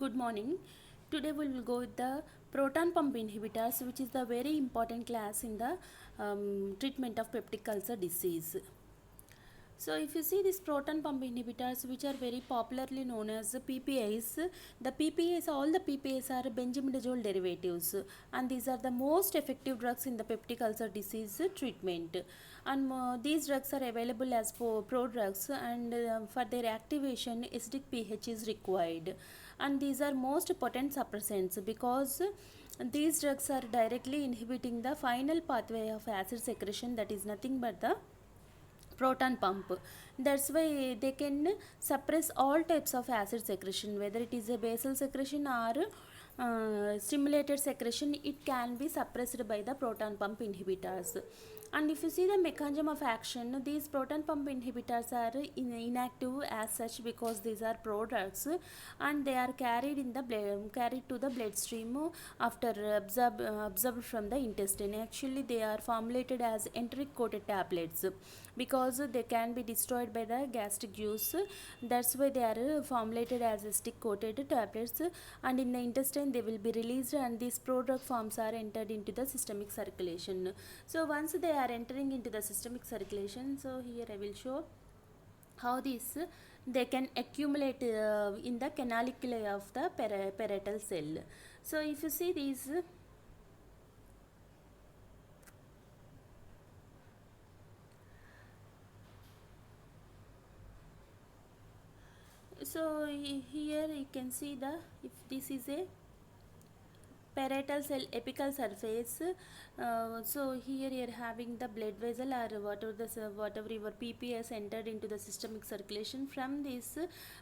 Good morning. Today we will go with the proton pump inhibitors, which is the very important class in the treatment of peptic ulcer disease. So if you see these proton pump inhibitors, which are very popularly known as PPIs, the PPIs, all the PPIs are benzimidazole derivatives, and these are the most effective drugs in the peptic ulcer disease treatment. And these drugs are available as prodrugs, and for their activation, acidic pH is required. And these are most potent suppressants because these drugs are directly inhibiting the final pathway of acid secretion, that is nothing but the proton pump. That's why they can suppress all types of acid secretion, whether it is a basal secretion or stimulated secretion. It can be suppressed by the proton pump inhibitors. And if you see the mechanism of action, these proton pump inhibitors are inactive as such because these are products, and they are carried in the carried to the bloodstream after absorbed from the intestine. Actually, they are formulated as enteric coated tablets because they can be destroyed by the gastric juice. That's why they are formulated as stick coated tablets, and in the intestine they will be released, and these product forms are entered into the systemic circulation. So once they are entering into the systemic circulation, so here I will show how these they can accumulate in the canaliculi of the parietal cell. So if you see these, so here you can see the, if this is a parietal cell apical surface, so here you are having the blood vessel or whatever your PPS entered into the systemic circulation. From this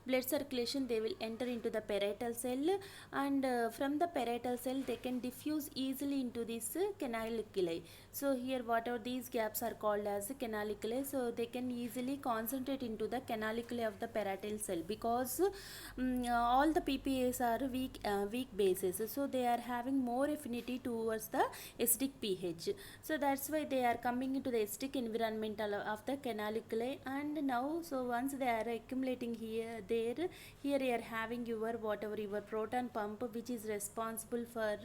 blood circulation they will enter into the parietal cell, and from the parietal cell they can diffuse easily into this canaliculi. So here whatever these gaps are called as canaliculi, so they can easily concentrate into the canaliculi of the parietal cell because all the PPAs are weak bases, so they are having more affinity towards the acidic pH. So that's why they are coming into the acidic environment of the canaliculi. And now, so once they are accumulating here here you are having your whatever your proton pump, which is responsible for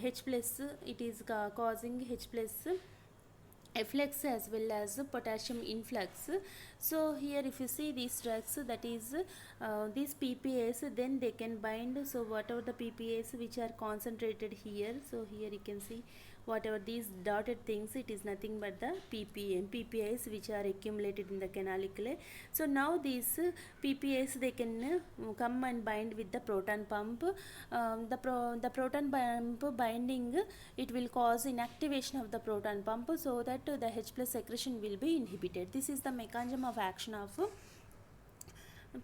H plus, it is causing H plus efflux as well as potassium influx. So here if you see these drugs, that is these PPAs, then they can bind. So whatever the PPAs which are concentrated here, so here you can see whatever these dotted things, it is nothing but the PPAs which are accumulated in the canaliculi. So now these PPAs, they can come and bind with the proton pump. The proton pump binding, it will cause inactivation of the proton pump, so that the H plus secretion will be inhibited. This is the mechanism of action of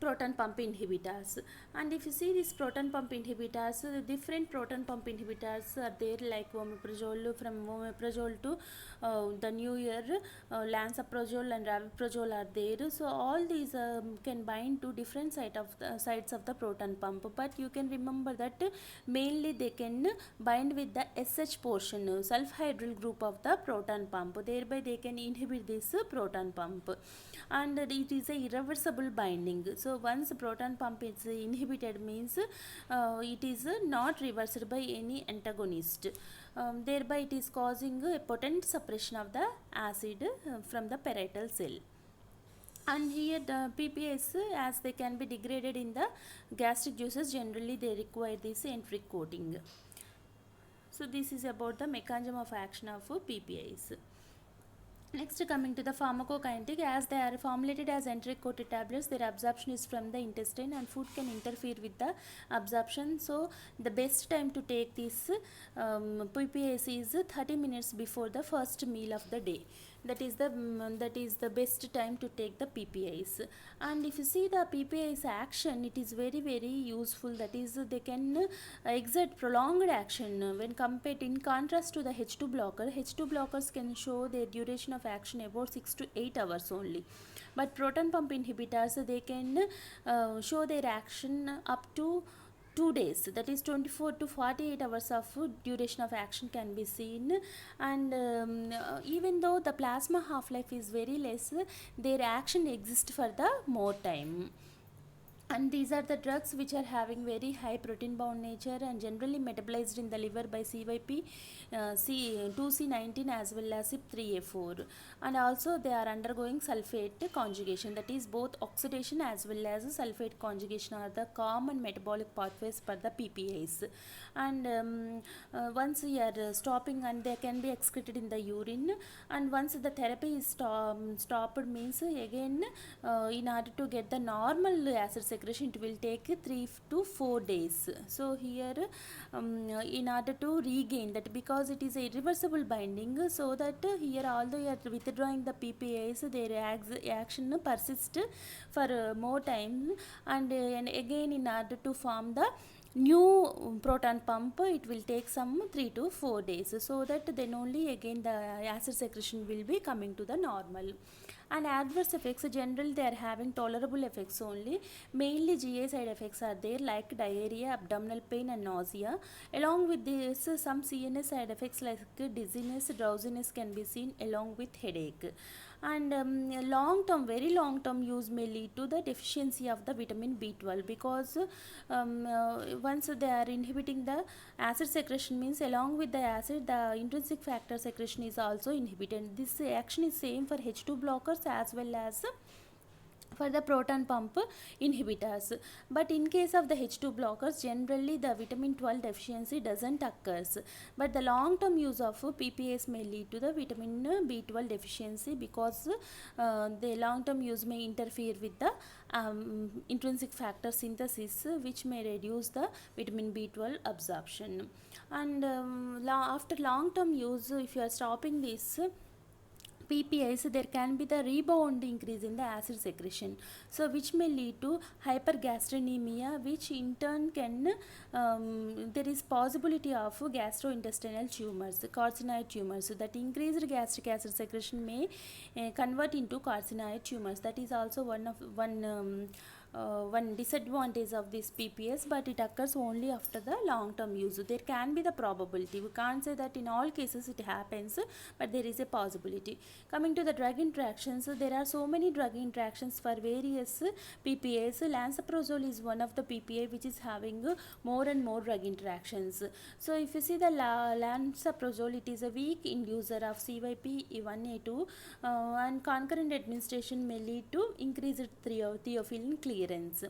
proton pump inhibitors. And if you see these proton pump inhibitors, different proton pump inhibitors are there, like omeprazole, from omeprazole to the new year lansoprazole and rabeprazole are there. So all these can bind to different sites of the proton pump, but you can remember that mainly they can bind with the SH portion, sulfhydryl group of the proton pump, thereby they can inhibit this proton pump, and it is a irreversible binding. So once proton pump is inhibited means it is not reversed by any antagonist, thereby it is causing a potent suppression of the acid from the parietal cell. And here the PPS, as they can be degraded in the gastric juices, generally they require this enteric coating. So this is about the mechanism of action of PPIs. Next, coming to the pharmacokinetic, as they are formulated as enteric coated tablets, their absorption is from the intestine, and food can interfere with the absorption. So the best time to take this PPAs is 30 minutes before the first meal of the day. That is the best time to take the PPIs. And if you see the PPIs action, it is very useful. That is, they can exert prolonged action when compared, in contrast to the H2 blocker. H2 blockers can show their duration of action about 6 to 8 hours only, but proton pump inhibitors, they can show their action up to 2 days, that is 24 to 48 hours of duration of action can be seen. And even though the plasma half life is very less, their action exists for the more time. and these are the drugs which are having very high protein bound nature and generally metabolized in the liver by CYP, 2C19 as well as CYP3A4, and also they are undergoing sulfate conjugation, that is both oxidation as well as sulfate conjugation are the common metabolic pathways for the PPAs. And once you are stopping, and they can be excreted in the urine, and once the therapy is stopped means again in order to get the normal acid secretion it will take 3 to 4 days. So here in order to regain that, because it is a irreversible binding, so that here although you are withdrawing the PPAs, their action persists for more time, and again in order to form the new proton pump it will take some 3 to 4 days, so that then only again the acid secretion will be coming to the normal. And adverse effects, generally they are having tolerable effects only. Mainly GI side effects are there like diarrhea, abdominal pain and nausea. Along with this, some CNS side effects like dizziness, drowsiness can be seen along with headache. And long term, very long term use may lead to the deficiency of the vitamin B12, because once they are inhibiting the acid secretion means along with the acid the intrinsic factor secretion is also inhibited. This action is same for H2 blockers as well as for the proton pump inhibitors. But in case of the H2 blockers, generally the vitamin 12 deficiency doesn't occurs, but the long term use of PPAs may lead to the vitamin B12 deficiency, because the long term use may interfere with the intrinsic factor synthesis, which may reduce the vitamin B12 absorption. And after long term use, if you are stopping this PPIs, there can be the rebound increase in the acid secretion, so which may lead to hypergastrinemia, which in turn can there is possibility of gastrointestinal tumors, carcinoid tumors. So that increased gastric acid secretion may convert into carcinoid tumors. That is also one disadvantage of this PPS, but it occurs only after the long term use. There can be the probability, we can't say that in all cases it happens, but there is a possibility. Coming to the drug interactions, there are so many drug interactions for various PPAs. Lansoprazole is one of the PPA which is having more and more drug interactions. So if you see the lansoprazole, it is a weak inducer of CYP1A2 and concurrent administration may lead to increased theophylline clearance.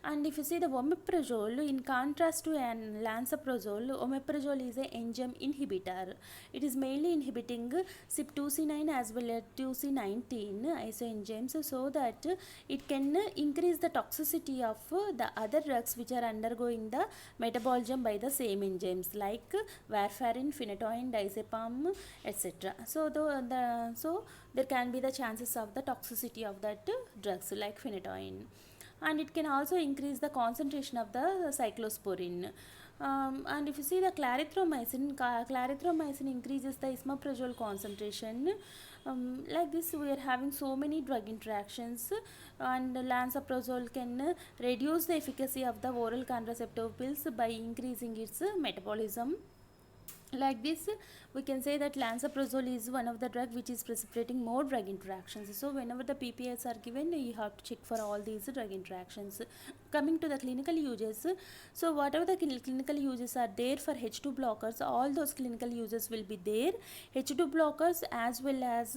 And if you see the omeprazole, in contrast to an lansoprazole, omeprazole is an enzyme inhibitor. It is mainly inhibiting CYP2C9 as well as 2C19 isoenzymes, so that it can increase the toxicity of the other drugs which are undergoing the metabolism by the same enzymes like warfarin, phenytoin, diazepam, etc. So there can be the chances of the toxicity of that drugs like phenytoin. And it can also increase the concentration of the cyclosporin. And if you see the clarithromycin increases the esomeprazole concentration. Like this, we are having so many drug interactions, and lansoprazole can reduce the efficacy of the oral contraceptive pills by increasing its metabolism. Like this, we can say that lansoprazole is one of the drug which is precipitating more drug interactions. So whenever the PPIs are given, you have to check for all these drug interactions. Coming to the clinical uses, so whatever the clinical uses are there for H2 blockers, all those clinical uses will be there. H2 blockers as well as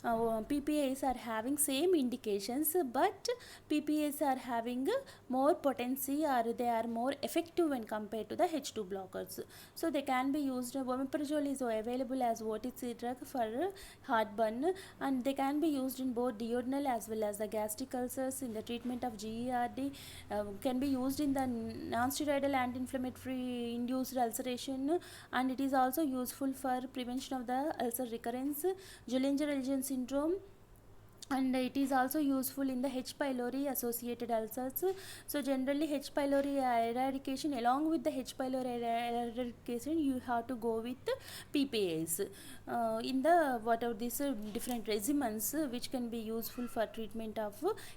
PPIs are having same indications, but PPIs are having more potency, or they are more effective when compared to the H2 blockers. So they can be used. Omeprazole is available as OTC drug for heartburn, and they can be used in both duodenal as well as the gastric ulcers in the treatment of GERD. Can be used in the non-steroidal anti-inflammatory induced ulceration, and it is also useful for prevention of the ulcer recurrence, Zollinger-Ellison syndrome, and it is also useful in the H. pylori associated ulcers. So generally H. pylori eradication, along with the H. pylori eradication, you have to go with PPAs in the whatever these different regimens which can be useful for treatment of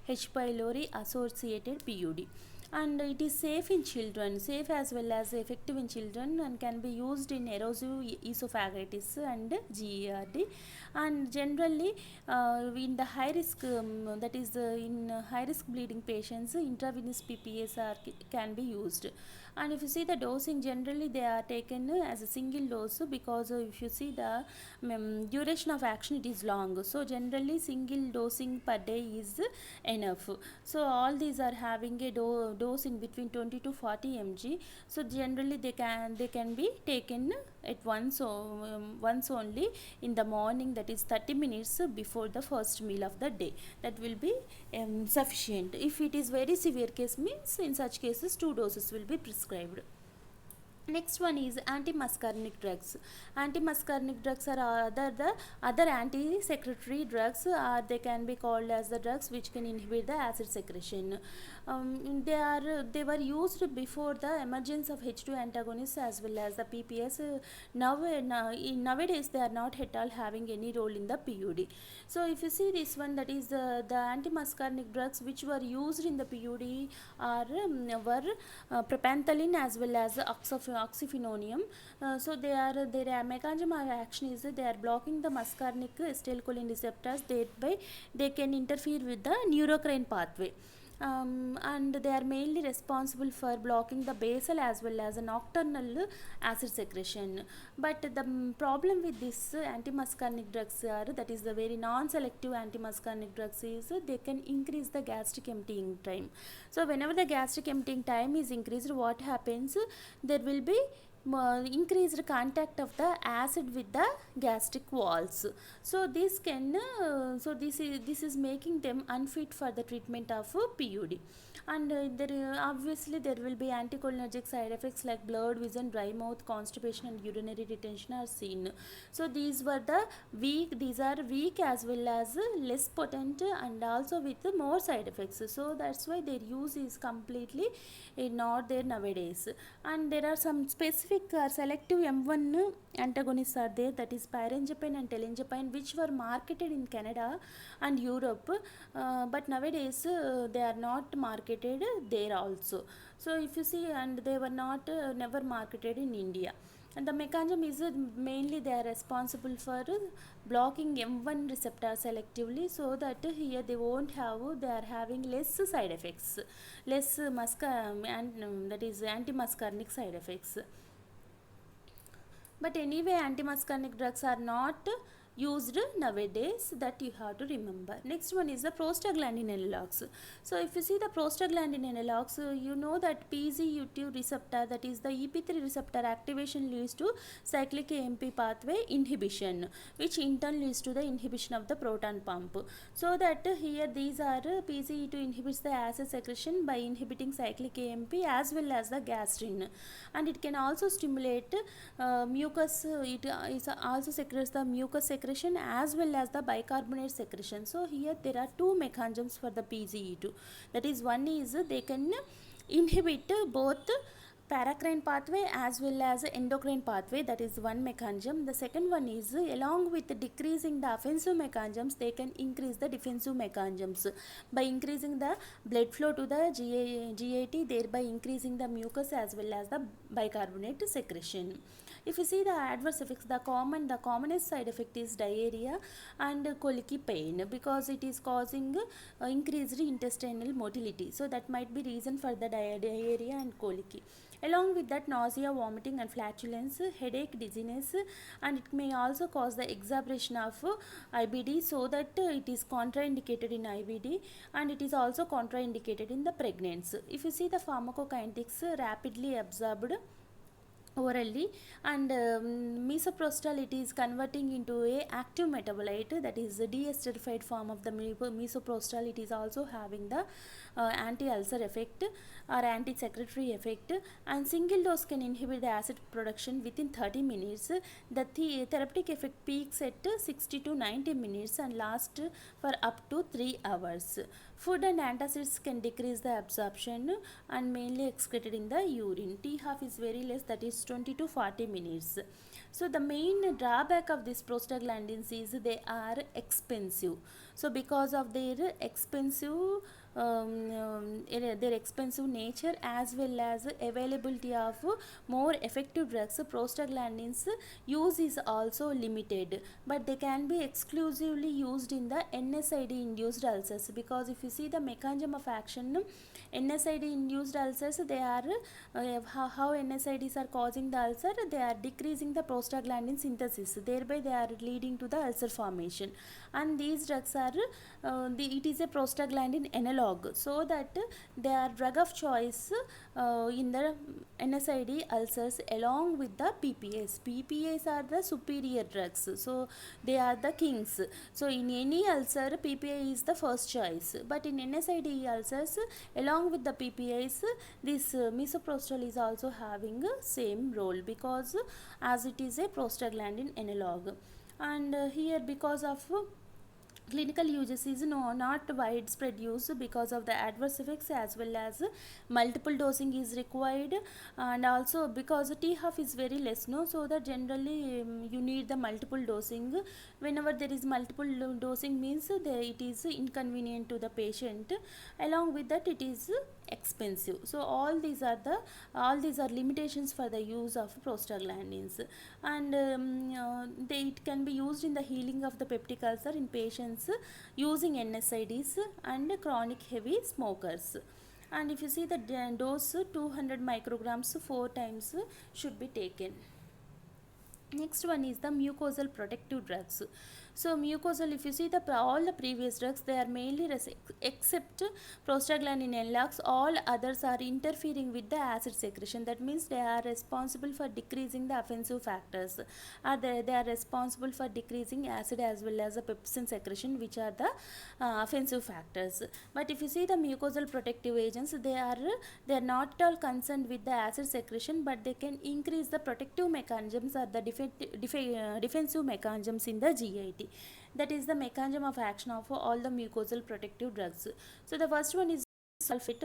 H. pylori associated PUD. and it is safe in children, safe as well as effective in children, and can be used in erosive esophagitis and GERD. And generally in the high risk that is in high risk bleeding patients, intravenous PPAs can be used. And if you see the dosing, generally they are taken as a single dose, because if you see the duration of action, it is long, so generally single dosing per day is enough. So all these are having a dose in between 20 to 40 mg, so generally they can be taken at once, once only in the morning, that is 30 minutes before the first meal of the day. That will be sufficient. If it is very severe case, means in such cases 2 doses will be prescribed. Next one is antimuscarinic drugs. Antimuscarinic drugs are the other anti-secretory drugs, or they can be called as the drugs which can inhibit the acid secretion. They were used before the emergence of H2 antagonists as well as the PPS. Nowadays they are not at all having any role in the PUD. So if you see this one, that is the antimuscarinic drugs which were used in the PUD were propanthalin as well as oxyphenonium. So their mechanism of action is they are blocking the muscarinic acetylcholine receptors, thereby they can interfere with the neurocrine pathway. And they are mainly responsible for blocking the basal as well as a nocturnal acid secretion. But the problem with this antimuscarinic drugs are, that is the very non-selective antimuscarinic drugs, is they can increase the gastric emptying time. So whenever the gastric emptying time is increased, what happens, there will be increased contact of the acid with the gastric walls. So this can this is making them unfit for the treatment of PUD. And obviously there will be anticholinergic side effects like blurred vision, dry mouth, constipation and urinary retention are seen. So these are weak as well as less potent, and also with more side effects. So that's why their use is completely not there nowadays. And there are some specific selective M1 antagonists are there, that is pyrangiapine and telangiapine, which were marketed in Canada and Europe, but nowadays they are not marketed there also. So if you see, and they were not never marketed in India. And the mechanism is mainly they are responsible for blocking M1 receptor selectively, so that here they are having less side effects, less and that is antimuscarinic side effects. But anyway, antimuscarinic drugs are not used nowadays, that you have to remember. Next one is the prostaglandin analogs. So if you see the prostaglandin analogs, you know that PGU2 receptor, that is the EP3 receptor activation, leads to cyclic AMP pathway inhibition, which in turn leads to the inhibition of the proton pump. So that here these are PGE2 inhibits the acid secretion by inhibiting cyclic AMP as well as the gastrin, and it can also stimulate mucus. It also secretes the mucus secretion as well as the bicarbonate secretion. So here there are two mechanisms for the PGE2. That is, one is they can inhibit both paracrine pathway as well as endocrine pathway, that is one mechanism. The second one is, along with decreasing the offensive mechanisms, they can increase the defensive mechanisms by increasing the blood flow to the GAT, thereby increasing the mucus as well as the bicarbonate secretion. If you see the adverse effects, the commonest side effect is diarrhea and colicky pain, because it is causing increased intestinal motility. So that might be reason for the diarrhea and colicky. Along with that, nausea, vomiting and flatulence, headache, dizziness, and it may also cause the exacerbation of IBD, so that it is contraindicated in IBD, and it is also contraindicated in the pregnancy. If you see the pharmacokinetics, rapidly absorbed orally, and misoprostol, it is converting into a active metabolite, that is the deesterified form of the misoprostol. It is also having the anti-ulcer effect or anti-secretory effect, and single dose can inhibit the acid production within 30 minutes. The therapeutic effect peaks at 60 to 90 minutes and lasts for up to 3 hours. Food and antacids can decrease the absorption and mainly excreted in the urine. T half is very less, that is 20 to 40 minutes. So the main drawback of these prostaglandins is they are expensive. So because of their expensive their expensive nature as well as availability of more effective drugs, prostaglandins use is also limited, but they can be exclusively used in the NSAID induced ulcers, because if you see the mechanism of action, NSAID induced ulcers, they are how NSAIDs are causing the ulcer, they are decreasing the prostaglandin synthesis, thereby they are leading to the ulcer formation, and these drugs are it is a prostaglandin analog, so that they are drug of choice in the NSAID ulcers along with the PPAs. PPAs are the superior drugs, so they are the kings. So in any ulcer, PPA is the first choice, but in NSAID ulcers along with the PPAs, this misoprostol is also having same role, because as it is a prostaglandin analog. And here, because of clinical uses is not widespread use because of the adverse effects, as well as multiple dosing is required, and also because T half is very less, so that generally you need the multiple dosing. Whenever there is multiple dosing means it is inconvenient to the patient, along with that it is expensive. So all these are limitations for the use of prostaglandins, and it can be used in the healing of the peptic ulcer in patients using NSAIDs and chronic heavy smokers. And if you see the dose, 200 micrograms 4 times should be taken. Next one is the mucosal protective drugs. So mucosal, if you see all the previous drugs, they are mainly except prostaglandin analogs, all others are interfering with the acid secretion. That means they are responsible for decreasing the offensive factors, or they are responsible for decreasing acid as well as the pepsin secretion, which are the offensive factors. But if you see the mucosal protective agents, they are not at all concerned with the acid secretion, but they can increase the protective mechanisms or the defensive mechanisms in the GIT. That is the mechanism of action of all the mucosal protective drugs. So the first one is sulfate,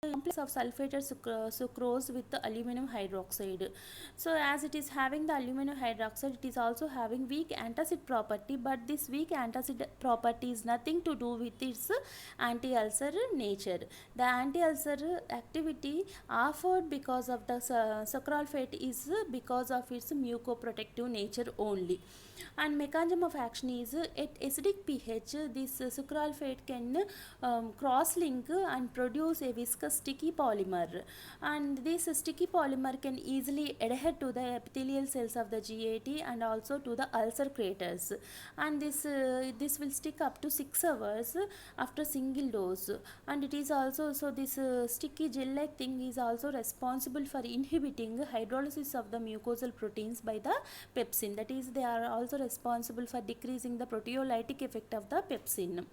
complex of sulfated sucrose with the aluminum hydroxide. So as it is having the aluminum hydroxide, it is also having weak antacid property, but this weak antacid property is nothing to do with its anti-ulcer nature. The anti-ulcer activity offered because of the sucralfate is because of its mucoprotective nature only. And mechanism of action is at acidic pH, this sucralfate can cross-link and produce a viscous sticky polymer, and this sticky polymer can easily adhere to the epithelial cells of the GIT and also to the ulcer craters, and this will stick up to 6 hours after single dose. And it is also, so this sticky gel-like thing is also responsible for inhibiting hydrolysis of the mucosal proteins by the pepsin. That is, they are also responsible for decreasing the proteolytic effect of the pepsin.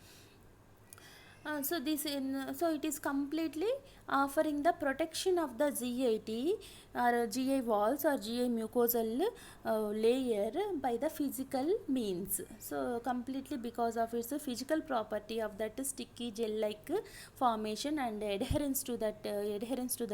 So it is completely offering the protection of the GIT or GI walls or GI mucosal layer by the physical means. So completely because of its physical property of that sticky gel-like formation and adherence to the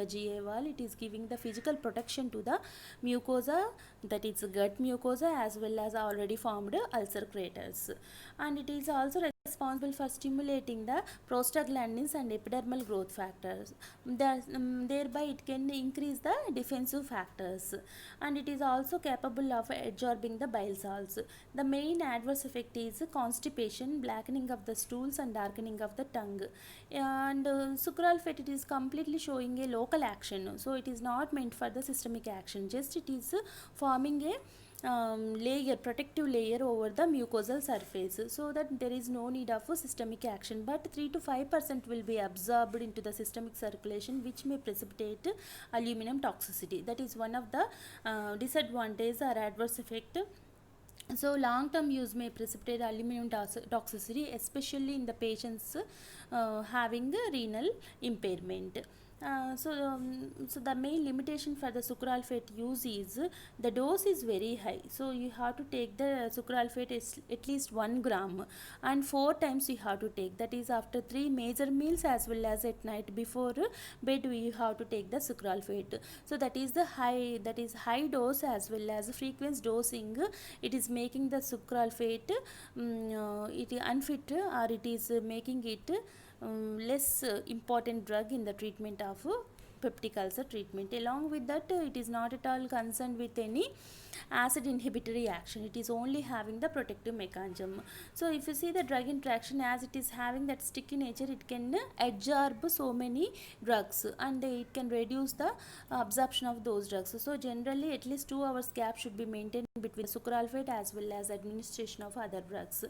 GI wall, it is giving the physical protection to the mucosa, that is gut mucosa, as well as already formed ulcer craters. And it is also responsible for stimulating the prostaglandins and epidermal growth factors. Thereby it can increase the defensive factors, and it is also capable of absorbing the bile salts. The main adverse effect is constipation, blackening of the stools and darkening of the tongue. And sucralfate, it is completely showing a local action, so it is not meant for the systemic action, just it is forming a protective layer over the mucosal surface, so that there is no need of a systemic action, but 3 to 5% will be absorbed into the systemic circulation, which may precipitate aluminum toxicity. That is one of the disadvantage or adverse effect. So long-term use may precipitate aluminum toxicity, especially in the patients having renal impairment. So the main limitation for the sucralfate use is the dose is very high, so you have to take the sucralfate at least 1 gram, and 4 times you have to take, that is after 3 major meals as well as at night before bed you have to take the sucralfate. So that is high dose as well as frequent dosing, it is making the sucralfate it unfit, or it is making it less important drug in the treatment of peptic ulcer treatment. Along with that, it is not at all concerned with any acid inhibitory action. It is only having the protective mechanism. So if you see the drug interaction, as it is having that sticky nature, it can absorb so many drugs, and it can reduce the absorption of those drugs. So generally at least 2 hours gap should be maintained between sucralfate as well as administration of other drugs.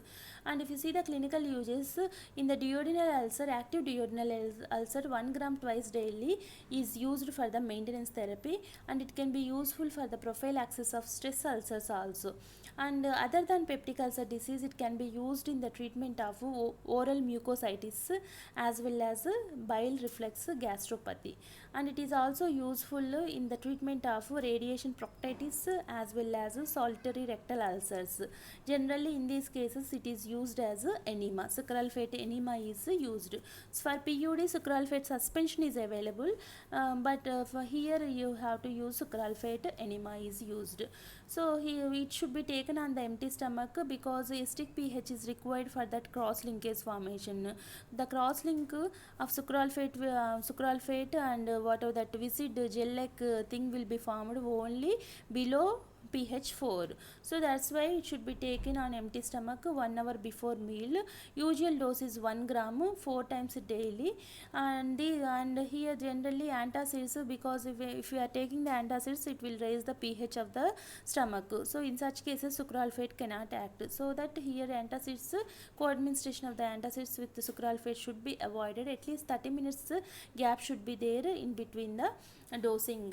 And if you see the clinical uses, in the duodenal ulcer, active duodenal ulcer, 1 gram twice daily is used for the maintenance therapy, and it can be useful for the prophylaxis of stress ulcers also. And other than peptic ulcer disease, it can be used in the treatment of oral mucositis as well as bile reflux gastropathy. And it is also useful in the treatment of radiation proctitis as well as solitary rectal ulcers. Generally in these cases it is used as enema. Sucralfate enema is used. For PUD, sucralfate suspension is available, but for here you have to use sucralfate enema is used. So here it should be taken on the empty stomach because acidic pH is required for that cross linkage formation. The cross link of sucralfate and whatever that viscid gel-like thing will be formed only below pH 4. So that's why it should be taken on empty stomach 1 hour before meal. Usual dose is 1 gram 4 times daily. And here generally antacids, because if you are taking the antacids, it will raise the pH of the stomach. So in such cases sucralfate cannot act. So that here antacids, co-administration of the antacids with the sucralfate should be avoided. At least 30 minutes gap should be there in between the dosing.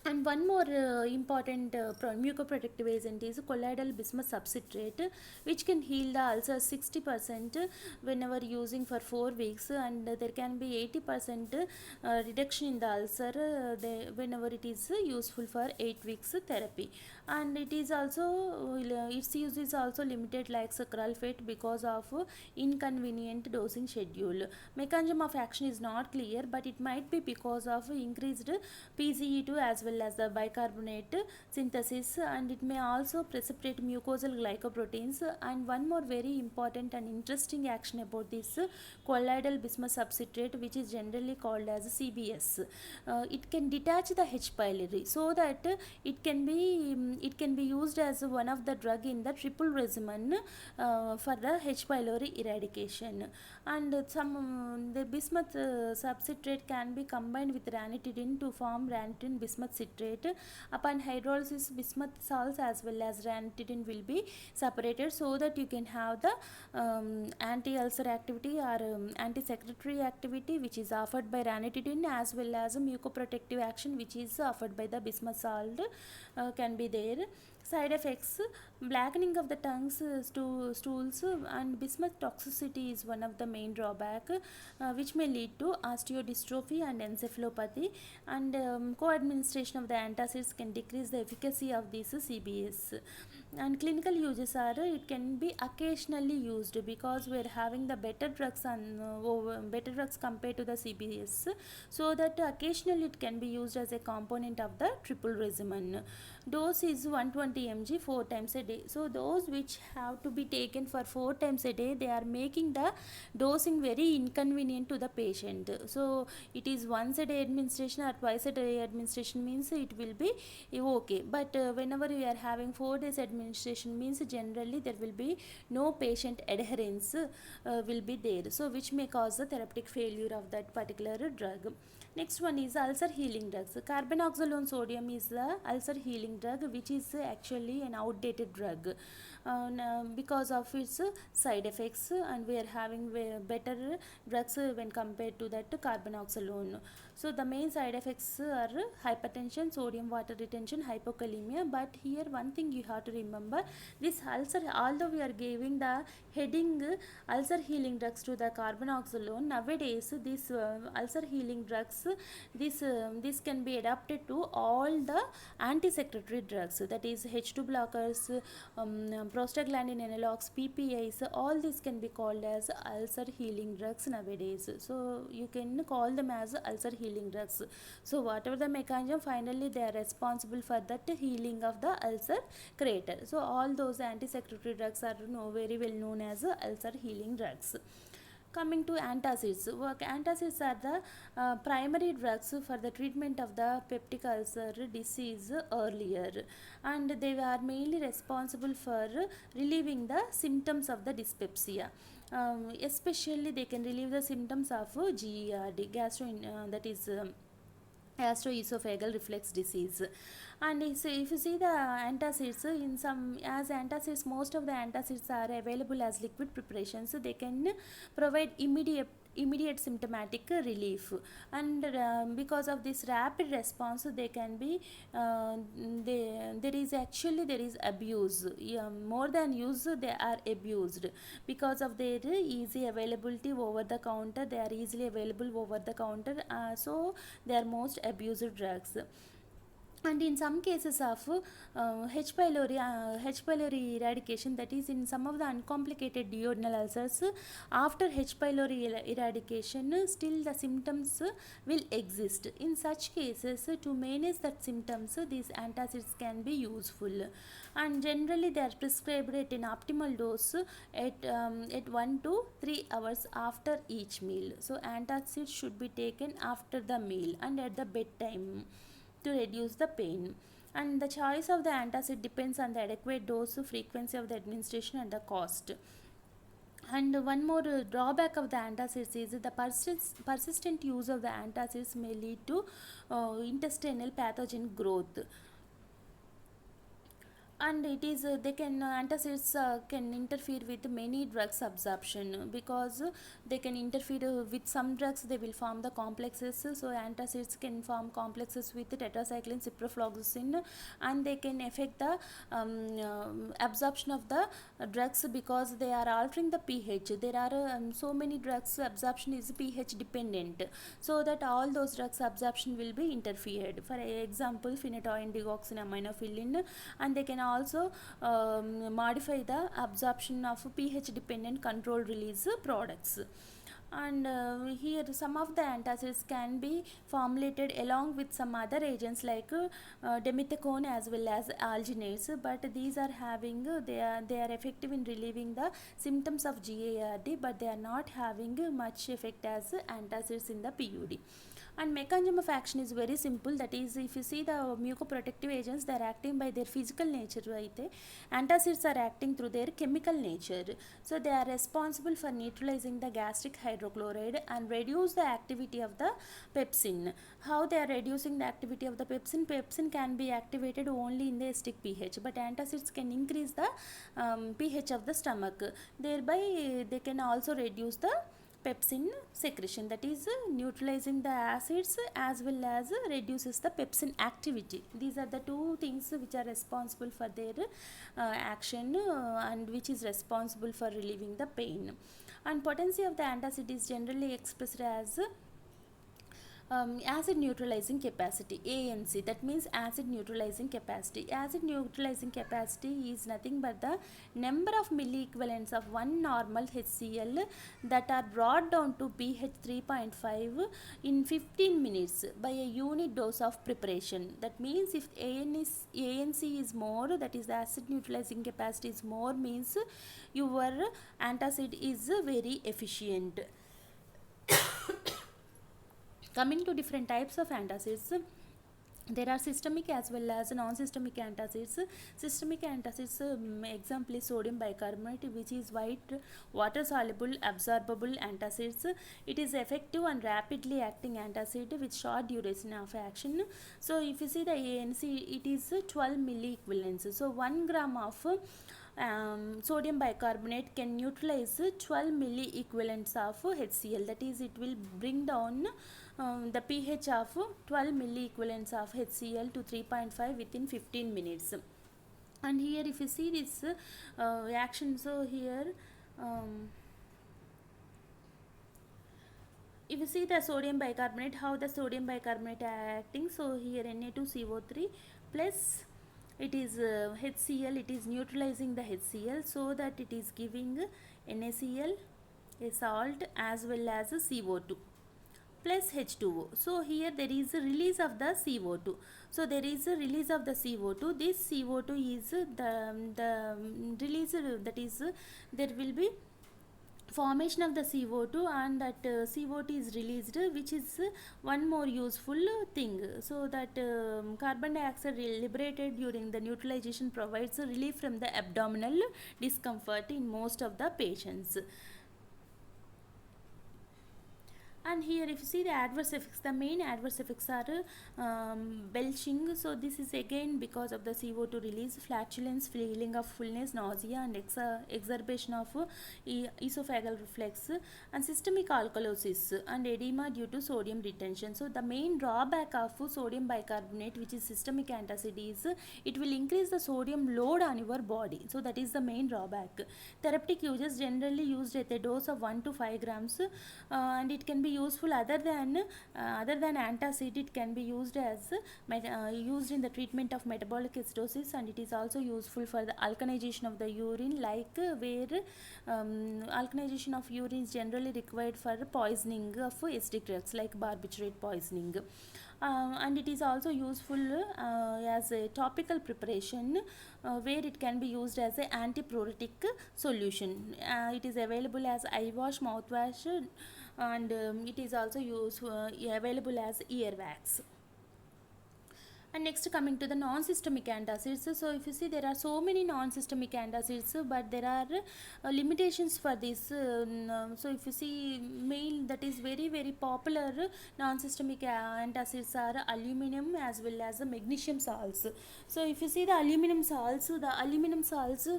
And one more important mucoprotective agent is colloidal bismuth substrate, which can heal the ulcer 60% whenever using for 4 weeks, and there can be 80% reduction in the ulcer whenever it is useful for 8 weeks therapy. And it is also its use is also limited like sucralfate because of inconvenient dosing schedule. Mechanism of action is not clear, but it might be because of increased PGE2 as well as the bicarbonate synthesis, and it may also precipitate mucosal glycoproteins. And one more very important and interesting action about this colloidal bismuth substrate, which is generally called as CBS. It can detach the H. pylori, so that it can be used as one of the drug in the triple regimen for the H. pylori eradication. And the bismuth substrate can be combined with ranitidine to form ranitidine bismuth citrate. Upon hydrolysis, bismuth salts as well as ranitidine will be separated, so that you can have the anti-ulcer activity or anti-secretory activity which is offered by ranitidine, as well as mucoprotective action which is offered by the bismuth salt can be there. Side effects: blackening of the tongues, stools, and bismuth toxicity is one of the main drawback, which may lead to osteodystrophy and encephalopathy. And co-administration of the antacids can decrease the efficacy of these CBS. And clinical uses are, it can be occasionally used because we are having the better drugs better drugs compared to the CBS, so that occasionally it can be used as a component of the triple regimen. Dose is 120 mg 4 times a day. So those which have to be taken for 4 times a day, they are making the dosing very inconvenient to the patient. So it is once a day administration or twice a day administration means it will be okay, but whenever we are having 4 days administration means generally there will be no patient adherence will be there, so which may cause the therapeutic failure of that particular drug. Next one is ulcer healing drugs. Carbenoxolone sodium is the ulcer healing drug, which is actually an outdated drug because of its side effects, and we are having better drugs when compared to that carbenoxolone. So the main side effects are hypertension, sodium water retention, hypokalemia. But here one thing you have to remember: this ulcer, although we are giving the heading ulcer healing drugs to the carbenoxolone, nowadays these ulcer healing drugs, this can be adapted to all the anti-secretory drugs, that is H2 blockers, prostaglandin analogs, PPIs. All these can be called as ulcer healing drugs nowadays. So you can call them as ulcer healing drugs. So whatever the mechanism, finally they are responsible for that healing of the ulcer crater. So all those anti-secretory drugs are very well known as ulcer healing drugs. Coming to antacids, antacids are the primary drugs for the treatment of the peptic ulcer disease earlier, and they are mainly responsible for relieving the symptoms of the dyspepsia. Especially they can relieve the symptoms of GERD, that is gastroesophageal reflux disease. And if you see the antacids, in some, as antacids, most of the antacids are available as liquid preparations, they can provide immediate symptomatic relief. And because of this rapid response, they can be there is abuse. More than use, they are abused because of their easy availability over the counter. They are easily available over the counter, so they are most abused drugs. And in some cases of H. pylori eradication, that is in some of the uncomplicated duodenal ulcers, after H. pylori eradication, still the symptoms will exist. In such cases, to manage that symptoms, these antacids can be useful, and generally they are prescribed at an optimal dose at 1 to 3 hours after each meal. So antacids should be taken after the meal and at the bedtime to reduce the pain. And the choice of the antacid depends on the adequate dose, frequency of the administration, and the cost. And one more drawback of the antacids is the persistent use of the antacids may lead to intestinal pathogen growth. And it is they can antacids can interfere with many drugs absorption, because they can interfere with some drugs. They will form the complexes, so antacids can form complexes with tetracycline, ciprofloxacin, and they can affect the absorption of the drugs, because they are altering the pH. There are so many drugs absorption is pH dependent, so that all those drugs absorption will be interfered. For example, phenytoin, digoxin, and they can also modify the absorption of pH dependent control release products. And here some of the antacids can be formulated along with some other agents like dimethicone as well as alginates, but these are having they are effective in relieving the symptoms of GERD, but they are not having much effect as antacids in the PUD. And mechanism of action is very simple, that is, if you see the mucoprotective agents, they are acting by their physical nature, aithe antacids are acting through their chemical nature. So they are responsible for neutralizing the gastric hydrochloride and reduce the activity of the pepsin. How they are reducing the activity of the pepsin? Pepsin can be activated only in the acidic pH, but antacids can increase the pH of the stomach. Thereby they can also reduce the pepsin secretion, that is neutralizing the acids as well as reduces the pepsin activity. These are the two things which are responsible for their action and which is responsible for relieving the pain. And potency of the antacid is generally expressed as acid neutralizing capacity, ANC, that means acid neutralizing capacity. Acid neutralizing capacity is nothing but the number of milliequivalents of one normal HCl that are brought down to pH 3.5 in 15 minutes by a unit dose of preparation. That means if ANC is more, that is the acid neutralizing capacity is more, means your antacid is very efficient. Coming to different types of antacids, there are systemic as well as non-systemic antacids. Systemic antacids, example is sodium bicarbonate, which is white, water soluble, absorbable antacids. It is effective and rapidly acting antacid with short duration of action. So if you see the ANC, it is 12 milliequivalents. So 1 gram of sodium bicarbonate can neutralize 12 milliequivalents of HCl, that is, it will bring down the pH of 12 milliequivalents of HCl to 3.5 within 15 minutes. And here if you see this reaction, so here if you see the sodium bicarbonate, how the sodium bicarbonate acting, so here Na2CO3 plus it is HCl, it is neutralizing the HCl, so that it is giving NaCl, a salt, as well as a CO2 plus H2O. So here there is a release of the CO2. So there is a release of the CO2. This CO2 is the release, that is there will be formation of the CO2, and that CO2 is released, which is one more useful thing. So that carbon dioxide liberated during the neutralization provides relief from the abdominal discomfort in most of the patients. And here if you see the adverse effects, the main adverse effects are belching. So this is again because of the CO2 release, flatulence, feeling of fullness, nausea, and exacerbation of esophageal reflux, and systemic alkalosis and edema due to sodium retention. So the main drawback of sodium bicarbonate, which is systemic antacid, is it will increase the sodium load on your body. So that is the main drawback. Therapeutic uses generally used at a dose of 1 to 5 grams, and it can be useful other than antacid. It can be used as used in the treatment of metabolic acidosis, and it is also useful for the alkalization of the urine, like where alkalization of urine is generally required for poisoning of acidic drugs like barbiturate poisoning. And it is also useful as a topical preparation, where it can be used as an antipruritic solution. It is available as eye wash, mouthwash, and it is also available as ear wax. And next, coming to the non-systemic antacids. So if you see, there are so many non-systemic antacids, but there are limitations for this. So if you see, main that is very popular non-systemic antacids are aluminum as well as the magnesium salts. So if you see the aluminum salts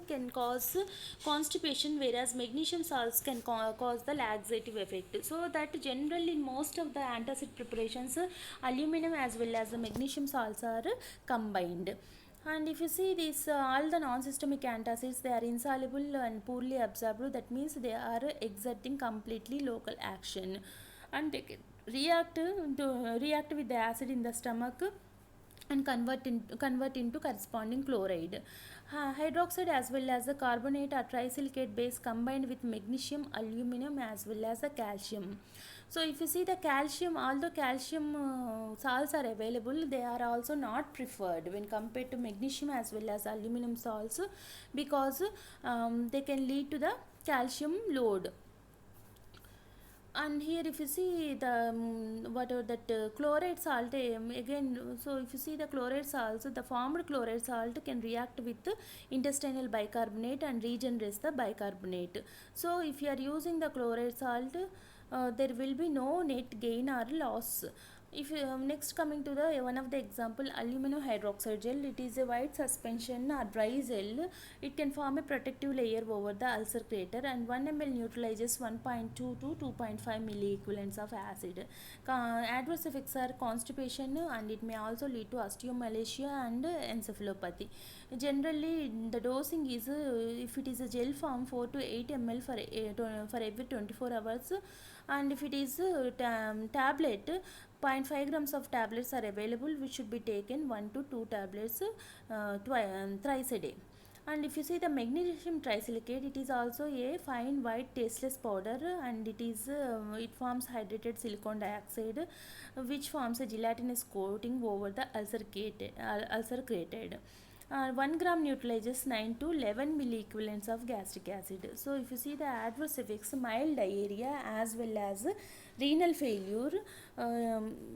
can cause constipation, whereas magnesium salts can cause the laxative effect. So that generally in most of the antacid preparations, aluminum as well as the magnesium salts are combined. And if you see this, all the non-systemic antacids, they are insoluble and poorly absorbed. That means they are exerting completely local action, and they can react with the acid in the stomach and convert into corresponding chloride. Hydroxide as well as the carbonate or trisilicate base combined with magnesium, aluminum as well as the calcium. So if you see the calcium, although calcium salts are available, they are also not preferred when compared to magnesium as well as aluminum salts, because they can lead to the calcium load. And here if you see the whatever that chloride salt, again, so if you see the chloride salts, the formed chloride salt can react with intestinal bicarbonate and regenerate the bicarbonate. So if you are using the chloride salt, there will be no net gain or loss. If next, coming to the one of the example, aluminum hydroxide gel, it is a white suspension or dry gel. It can form a protective layer over the ulcer crater, and 1 ml neutralizes 1.2 to 2.5 milliequivalents of acid. Adverse effects are constipation, and it may also lead to osteomalacia and encephalopathy. Generally the dosing is, if it is a gel form, 4 to 8 ml for every 24 hours, and if it is tablet, 0.5 grams of tablets are available, which should be taken 1 to 2 tablets thrice a day. And if you see the magnesium trisilicate, it is also a fine white tasteless powder, and it forms hydrated silicon dioxide, which forms a gelatinous coating over the ulcer created. 1 gram neutralizes 9 to 11 milliequivalents of gastric acid. So if you see the adverse effects, mild diarrhea as well as renal failure,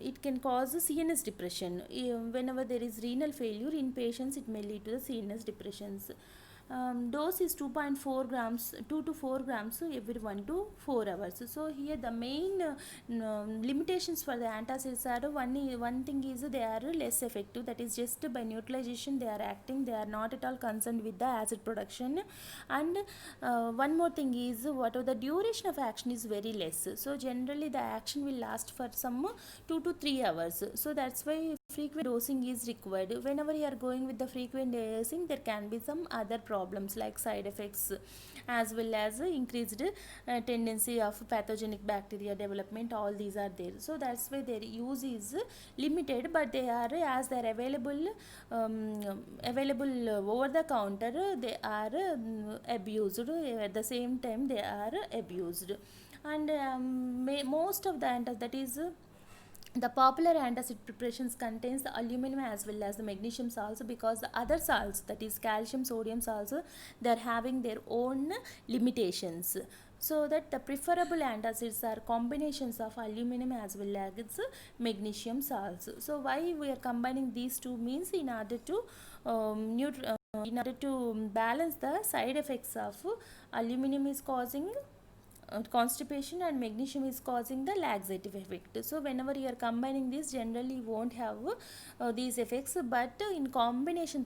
it can cause CNS depression. Whenever there is renal failure in patients, it may lead to the CNS depressions. Dose is 2.4 grams, 2 to 4 grams every 1 to 4 hours. So here the main limitations for the antacids are, one thing is they are less effective, that is just by neutralization they are acting, they are not at all concerned with the acid production. And one more thing is, whatever the duration of action is very less, so generally the action will last for some 2 to 3 hours. So that's why frequent dosing is required. Whenever you are going with the frequent dosing, there can be some other problems like side effects, as well as increased tendency of pathogenic bacteria development. All these are there, so that's why their use is limited, but they are, as they are available over the counter, they are abused. At the same time they are abused. And most of the that is the popular antacid preparations contains the aluminum as well as the magnesium salts, because the other salts, that is calcium, sodium salts, they are having their own limitations. So that the preferable antacids are combinations of aluminum as well as magnesium salts. So why we are combining these two means in order to in order to balance the side effects of aluminum is causing constipation and magnesium is causing the laxative effect. So whenever you are combining this, generally won't have these effects, but in combination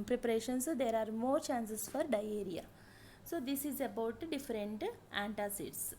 preparations there are more chances for diarrhea. So this is about different antacids.